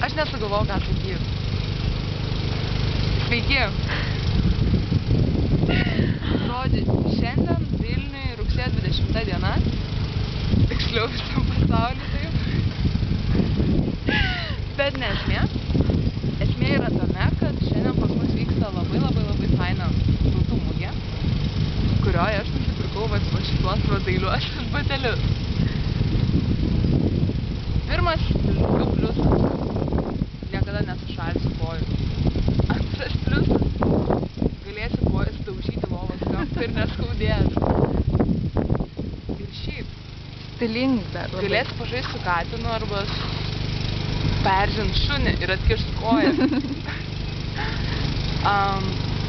Aš nesugalvojau, ką sakyti. Sveiki. Žodžiu, šiandien Vilniui rugsėjo 20 diena. Tiksliau visam pasauliu taip. Bet ne esmė. Esmė yra tame, kad šiandien pas mus vyksta labai faina tautų mugė, kurioje aš nusipirkau va šituos dailiuosius batelius. Pirmas pliusas. Niekada nesušalsiu kojų. Antras pliusas. Galėsiu kojas daužyti lovos kampą ir neskaudės. Ir šiaip. Stilingi dar labai. Galėsiu pažaisti su katinu arba peržint šunį ir atkišt kojas.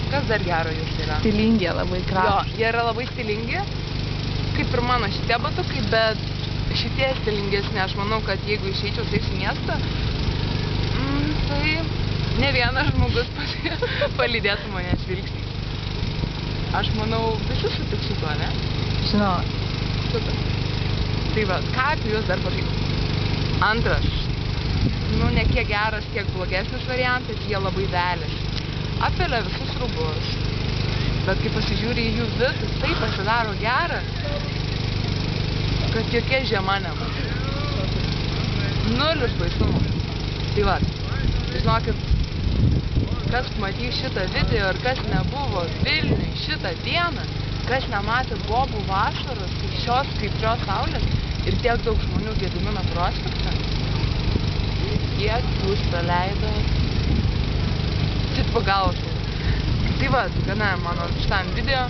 Kas dar gero jūs yra? Stilingi, labai gražūs. Jo, jie yra labai stilingi, kaip ir mano šitie batukai, bet šitie stilingesni. Aš manau, kad jeigu išeičiau taip į miestą, tai ne vienas žmogus palydėtų mane žvilgsnį. Aš manau, visi sutiks su tuo, ne? Žinau. Super. Tai va, ką apie jūs dar pasakyti? Antras. Ne kiek geras, kiek blogesnis variantas, jie labai veliasi. Apelia visus rūbus. Bet kai pasižiūri į jų visus, tai pasidaro gera, kad jokia žiema nebus. Nulis baisumo. Tai va, žinokit, kas matys šitą video ir kas nebuvo Vilniui šitą dieną, kas nematė bobų vasaros, šios skaidrios saulės ir tiek daug žmonių Gedimino prospekte, kiek jūs praleidot tik pagalvos. Tai va, gana mano šitam video.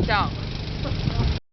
Ciao.